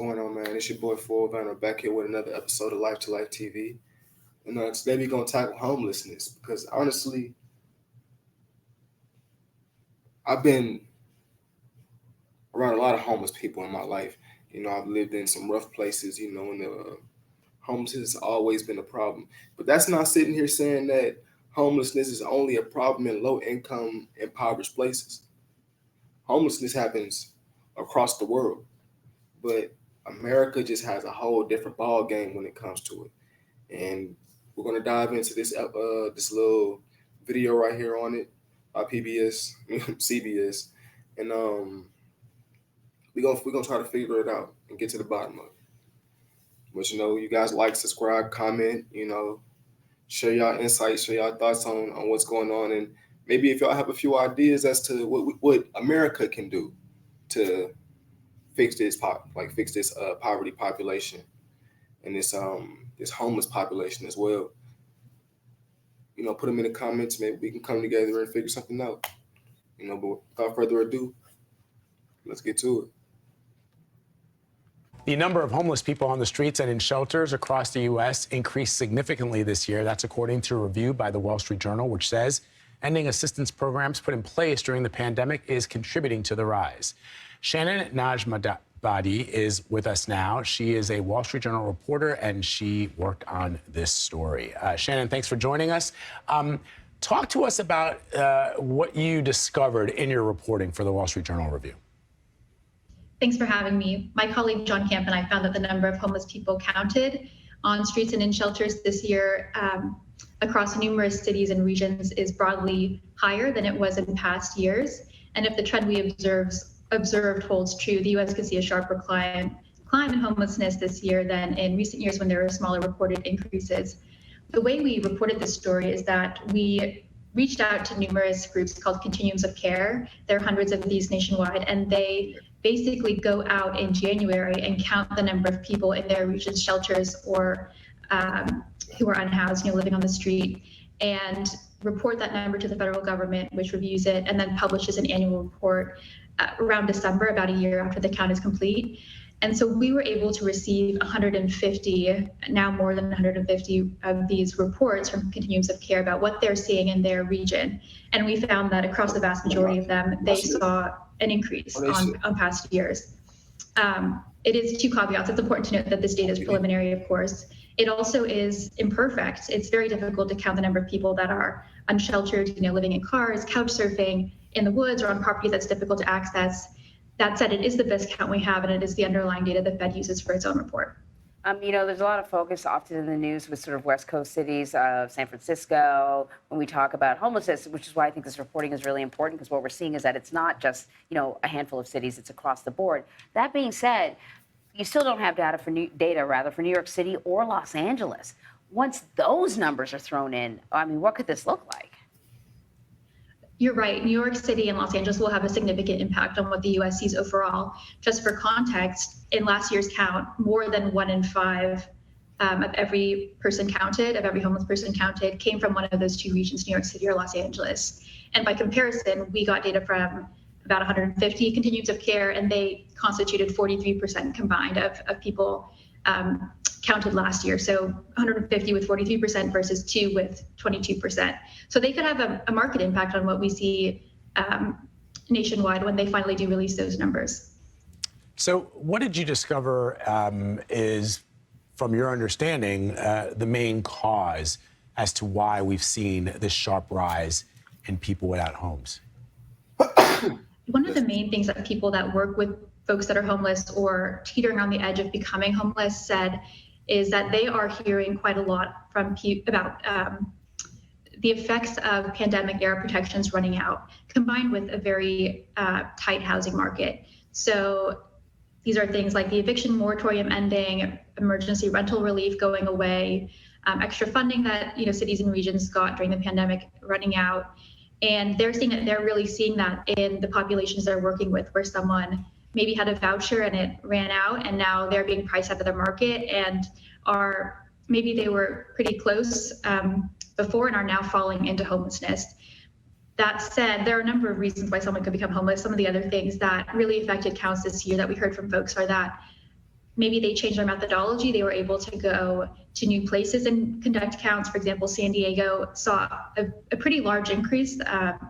going on, man? It's your boy Ford Vanner back here with another episode of Life to Life TV. And today we're going to tackle homelessness because honestly, I've been around a lot of homeless people in my life. I've lived in some rough places, and homelessness has always been a problem. But that's not sitting here saying that homelessness is only a problem in low income, impoverished places. Homelessness happens across the world, but America just has a whole different ball game when it comes to it. And we're gonna dive into this little video right here on it by PBS, CBS, and we're gonna try to figure it out and get to the bottom of it. But you guys like, subscribe, comment, share y'all insights, share y'all thoughts on what's going on, and maybe if y'all have a few ideas as to what America can do to fix this poverty population and this homeless population as well. Put them in the comments. Maybe we can come together and figure something out. But without further ado, let's get to it. The number of homeless people on the streets and in shelters across the U.S. increased significantly this year. That's according to a review by the Wall Street Journal, which says ending assistance programs put in place during the pandemic is contributing to the rise. Shannon Najmabadi is with us now. She is a Wall Street Journal reporter, and she worked on this story. Shannon, thanks for joining us. Talk to us about what you discovered in your reporting for the Wall Street Journal review. Thanks for having me. My colleague John Camp and I found that the number of homeless people counted on streets and in shelters this year across numerous cities and regions is broadly higher than it was in past years. And if the trend we observed holds true, the U.S. could see a sharper climb in homelessness this year than in recent years when there were smaller reported increases. The way we reported this story is that we reached out to numerous groups called continuums of care. There are hundreds of these nationwide, and they basically go out in January and count the number of people in their region's shelters or who are unhoused, living on the street, and report that number to the federal government, which reviews it and then publishes an annual report around December, about a year after the count is complete. And so we were able to receive 150, now more than 150 of these reports from continuums of care about what they're seeing in their region. And we found that across the vast majority of them, they saw an increase on past years. It is two caveats. It's important to note that this data is preliminary, of course. It also is imperfect. It's very difficult to count the number of people that are unsheltered, living in cars, couch surfing in the woods or on property that's difficult to access. That said, it is the best count we have, and it is the underlying data the Fed uses for its own report. There's a lot of focus often in the news with sort of West Coast cities of San Francisco when we talk about homelessness, which is why I think this reporting is really important, because what we're seeing is that it's not just, a handful of cities, it's across the board. That being said, you still don't have data for New York City or Los Angeles. Once those numbers are thrown in, what could this look like? You're right. New York City and Los Angeles will have a significant impact on what the U.S. sees overall. Just for context, in last year's count, more than 1 in 5 of every homeless person counted, came from one of those two regions, New York City or Los Angeles. And by comparison, we got data from about 150 continuums of care, and they constituted 43% combined of people counted last year. So 150 with 43% versus 2 with 22%. So they could have a market impact on what we see nationwide when they finally do release those numbers. So what did you discover is, from your understanding, the main cause as to why we've seen this sharp rise in people without homes? One of the main things that people that work with folks that are homeless or teetering on the edge of becoming homeless said is that they are hearing quite a lot from about the effects of pandemic-era protections running out, combined with a very tight housing market. So these are things like the eviction moratorium ending, emergency rental relief going away, extra funding that cities and regions got during the pandemic running out. And they're really seeing that in the populations they're working with, where someone maybe had a voucher and it ran out, and now they're being priced out of the market and maybe they were pretty close before and are now falling into homelessness. That said, there are a number of reasons why someone could become homeless. Some of the other things that really affected counts this year that we heard from folks are that maybe they changed their methodology. They were able to go to new places and conduct counts. For example, San Diego saw a pretty large increase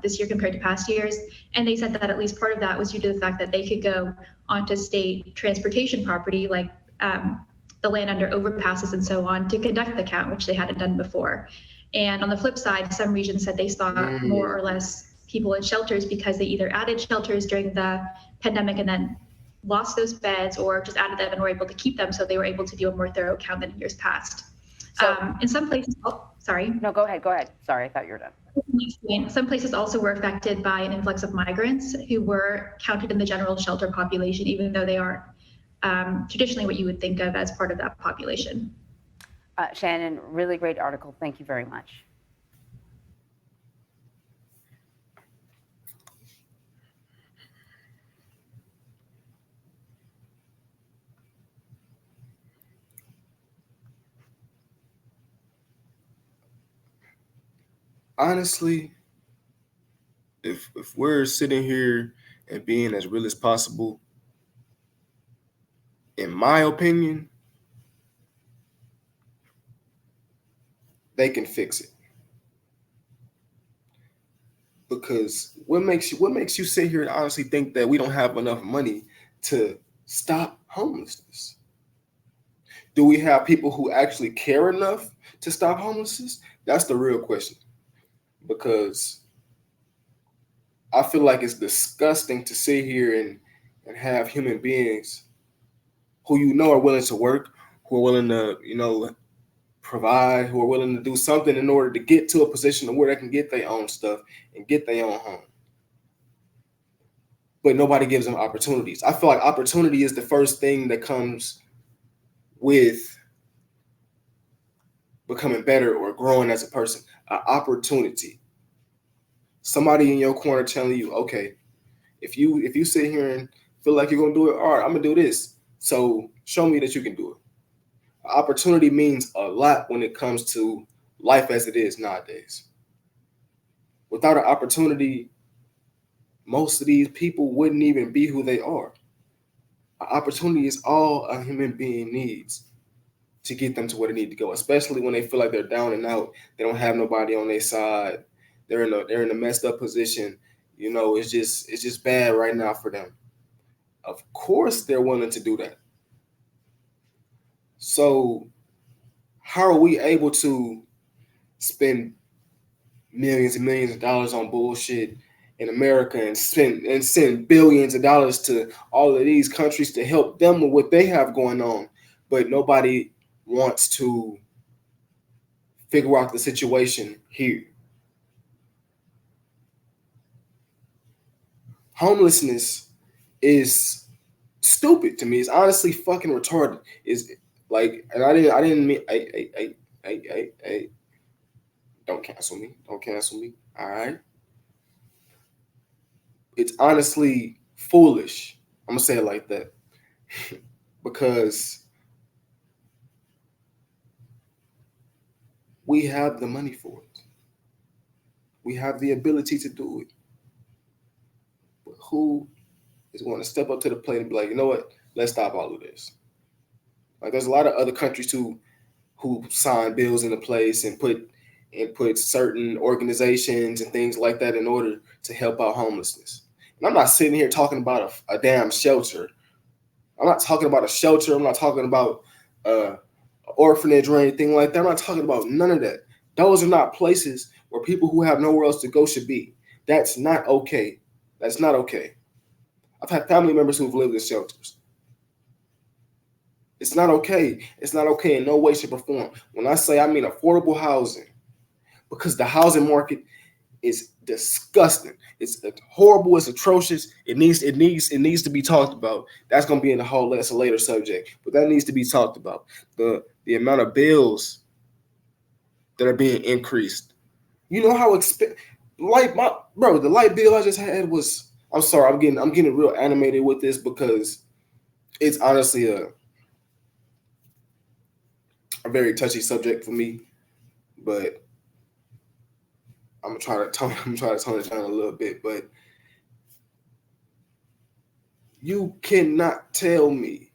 this year compared to past years. And they said that at least part of that was due to the fact that they could go onto state transportation property, like the land under overpasses and so on, to conduct the count, which they hadn't done before. And on the flip side, some regions said they saw more or less people in shelters because they either added shelters during the pandemic and then lost those beds, or just added them and were able to keep them, so they were able to do a more thorough count than years past. So, in some places, sorry. No, go ahead. Sorry, I thought you were done. Some places also were affected by an influx of migrants who were counted in the general shelter population, even though they aren't traditionally what you would think of as part of that population. Shannon, really great article. Thank you very much. Honestly, if we're sitting here and being as real as possible, in my opinion, they can fix it. Because what makes you sit here and honestly think that we don't have enough money to stop homelessness? Do we have people who actually care enough to stop homelessness? That's the real question. Because I feel like it's disgusting to sit here and have human beings who are willing to work, who are willing to, provide, who are willing to do something in order to get to a position where they can get their own stuff and get their own home. But nobody gives them opportunities. I feel like opportunity is the first thing that comes with becoming better or growing as a person. An opportunity. Somebody in your corner telling you, okay, if you sit here and feel like you're gonna do it, all right, I'm gonna do this. So show me that you can do it. Opportunity means a lot when it comes to life as it is nowadays. Without an opportunity, most of these people wouldn't even be who they are. An opportunity is all a human being needs to get them to where they need to go, especially when they feel like they're down and out. They don't have nobody on their side. They're in a messed up position. It's just bad right now for them. Of course, they're willing to do that. So, how are we able to spend millions and millions of dollars on bullshit in America and send billions of dollars to all of these countries to help them with what they have going on, but nobody wants to figure out the situation here? Homelessness is stupid to me. It's honestly fucking retarded. Is like, and I didn't mean, don't cancel me. Don't cancel me. All right. It's honestly foolish. I'm gonna say it like that because we have the money for it. We have the ability to do it. But who is going to step up to the plate and be like, you know what? Let's stop all of this. Like, there's a lot of other countries who sign bills into place and put certain organizations and things like that in order to help out homelessness. And I'm not sitting here talking about a damn shelter. I'm not talking about a shelter. I'm not talking about an orphanage or anything like that. I'm not talking about none of that. Those are not places where people who have nowhere else to go should be. That's not okay. That's not okay. I've had family members who've lived in shelters. It's not okay. It's not okay in no way, shape, or form. When I say I mean affordable housing, because the housing market is disgusting. It's horrible. It's atrocious. It needs to be talked about. That's going to be in the whole. That's a later subject, but that needs to be talked about. The amount of bills that are being increased. You know how expensive the light bill I just had was. I'm sorry. I'm getting real animated with this because it's honestly a very touchy subject for me, but I'm gonna try to tone it down a little bit. But you cannot tell me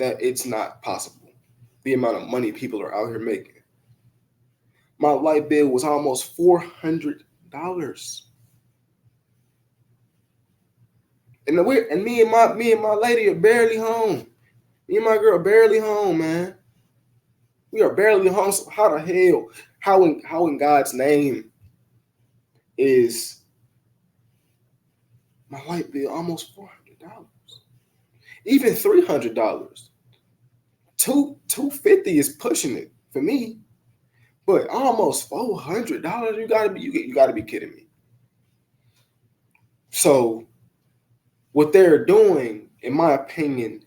that it's not possible. The amount of money people are out here making. My light bill was almost $400. And me and my lady are barely home. Me and my girl are barely home, man. We are barely home. So how the hell, how in God's name is my light bill almost $400? Even $300. $250 is pushing it for me. But almost $400, you gotta be kidding me. So what they're doing, in my opinion,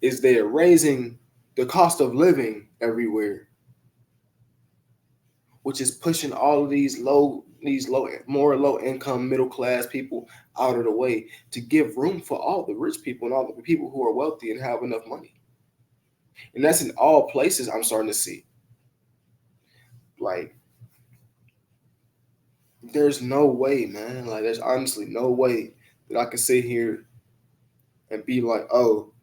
is they're raising the cost of living everywhere, which is pushing all of these more low income, middle class people out of the way to give room for all the rich people and all the people who are wealthy and have enough money. And that's in all places I'm starting to see. Like, there's no way, man. Like, there's honestly no way that I can sit here and be like, oh,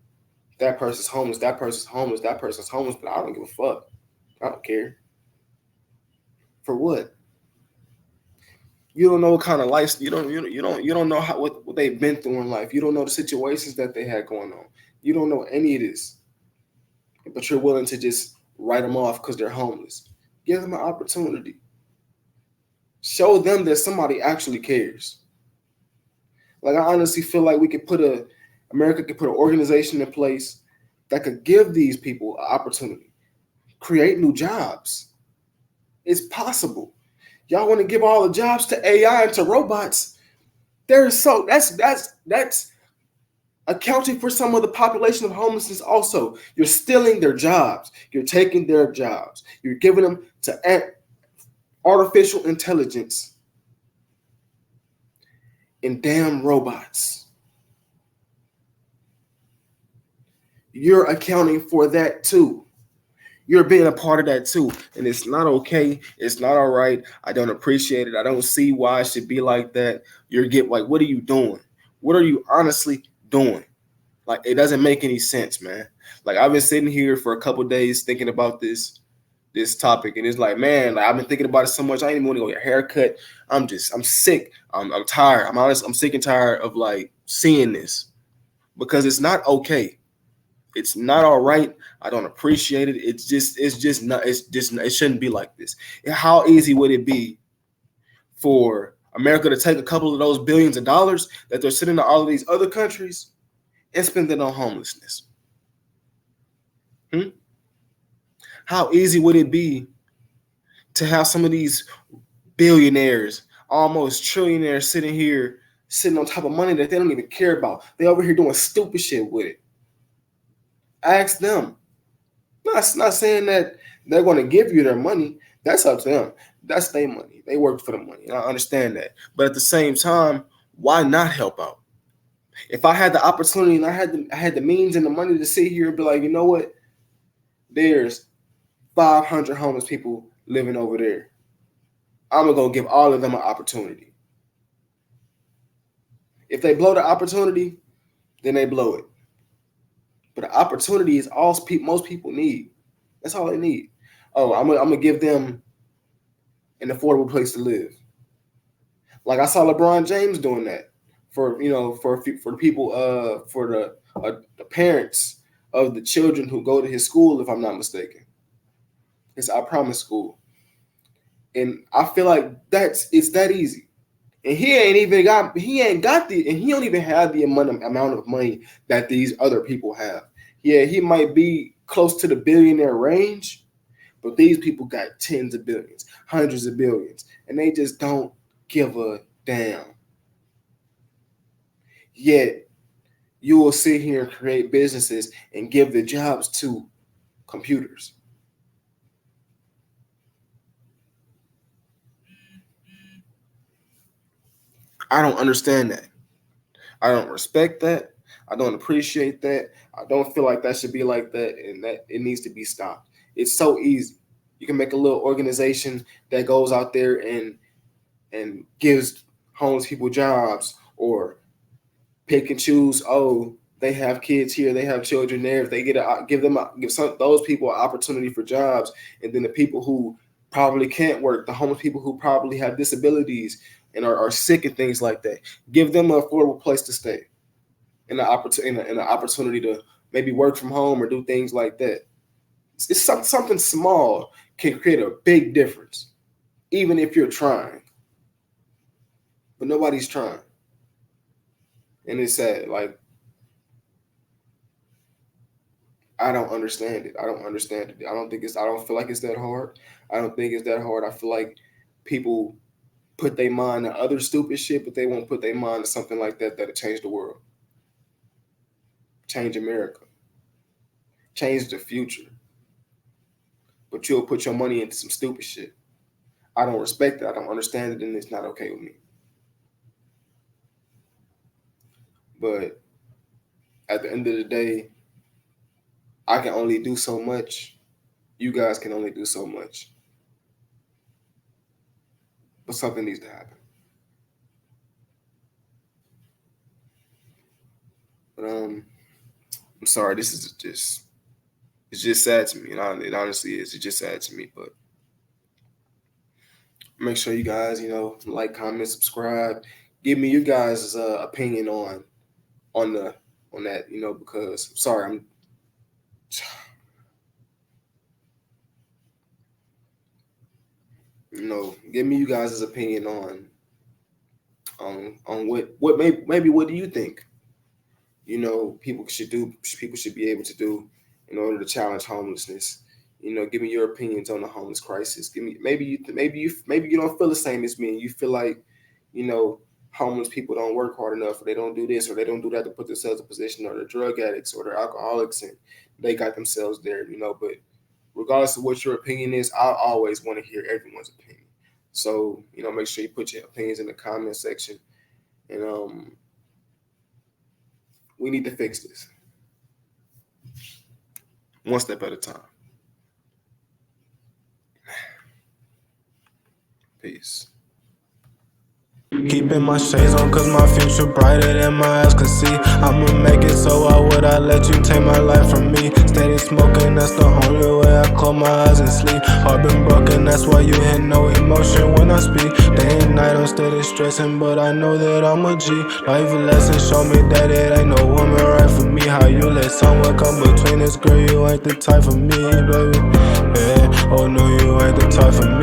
that person's homeless, that person's homeless, that person's homeless, but I don't give a fuck. I don't care. For what? You don't know what kind of life you don't know what they've been through in life. You don't know the situations that they had going on. You don't know any of this. But you're willing to just write them off because they're homeless. Give them an opportunity. Show them that somebody actually cares. Like, I honestly feel like America could put an organization in place that could give these people an opportunity, create new jobs. It's possible. Y'all want to give all the jobs to AI and to robots? That's accounting for some of the population of homelessness. Also, you're stealing their jobs. You're taking their jobs. You're giving them to artificial intelligence and damn robots. You're accounting for that too. You're being a part of that too. And it's not okay. It's not all right. I don't appreciate it. I don't see why it should be like that. What are you doing? What are you honestly doing? Like, it doesn't make any sense, man. Like, I've been sitting here for a couple of days thinking about this topic, and it's like, man, like, I've been thinking about it so much. I didn't even want to go get a haircut. I'm sick. I'm tired. I'm sick and tired of like seeing this, because it's not okay. It's not all right. I don't appreciate it. It shouldn't be like this. How easy would it be for America to take a couple of those billions of dollars that they're sending to all of these other countries and spend it on homelessness? How easy would it be to have some of these billionaires, almost trillionaires, sitting on top of money that they don't even care about? They over here doing stupid shit with it. Ask them. Not saying that they're going to give you their money. That's up to them. That's their money. They work for the money. And I understand that. But at the same time, why not help out? If I had the opportunity and I had the means and the money to sit here and be like, you know what? There's 500 homeless people living over there. I'm going to go give all of them an opportunity. If they blow the opportunity, then they blow it. But the opportunity is all most people need. That's all they need. Oh, I'm gonna give them an affordable place to live. Like, I saw LeBron James doing that for the people, for the parents of the children who go to his school, if I'm not mistaken. It's I Promise School, and I feel like it's that easy. And he don't even have the amount of money that these other people have. Yeah, he might be close to the billionaire range, but these people got tens of billions, hundreds of billions, and they just don't give a damn. Yet you will sit here and create businesses and give the jobs to computers. I don't understand that. I don't respect that. I don't appreciate that. I don't feel like that should be like that, and that it needs to be stopped. It's so easy. You can make a little organization that goes out there and gives homeless people jobs, or pick and choose. Oh, they have kids here, they have children there. If they give those people an opportunity for jobs, and then the people who probably can't work, the homeless people who probably have disabilities and are sick and things like that, give them an affordable place to stay, and an opportunity to maybe work from home or do things like that. It's something small can create a big difference, even if you're trying. But nobody's trying, and it's sad. Like, I don't understand it. I don't understand it. I don't feel like it's that hard. I don't think it's that hard. I feel like people put their mind to other stupid shit, but they won't put their mind to something like that that'll change the world, change America, change the future. But you'll put your money into some stupid shit. I don't respect it. I don't understand it, and it's not okay with me. But at the end of the day, I can only do so much. You guys can only do so much. But something needs to happen. But I'm sorry. This is it's just sad to me. It honestly is. It's just sad to me. But make sure you guys, like, comment, subscribe. Give me your guys' opinion on that. Because sorry, give me you guys' opinion on what maybe what do you think people should be able to do in order to challenge homelessness. Give me your opinions on the homeless crisis. Give me maybe you don't feel the same as me, and you feel like homeless people don't work hard enough, or they don't do this or they don't do that to put themselves in a position, or they're drug addicts or they're alcoholics and they got themselves there. But regardless of what your opinion is, I always want to hear everyone's opinion. So, make sure you put your opinions in the comment section. And we need to fix this one step at a time. Peace. Keeping my shades on cause my future brighter than my eyes can see. I'ma make it, so why would I let you take my life from me? Steady smoking, that's the only way I close my eyes and sleep. Heart been broken, that's why you hear no emotion when I speak. Day and night I'm steady stressing, but I know that I'm a G. Life lesson show me that it ain't no woman right for me. How you let someone come between us, girl, you ain't the type for me, baby. Yeah, oh no, you ain't the type for me.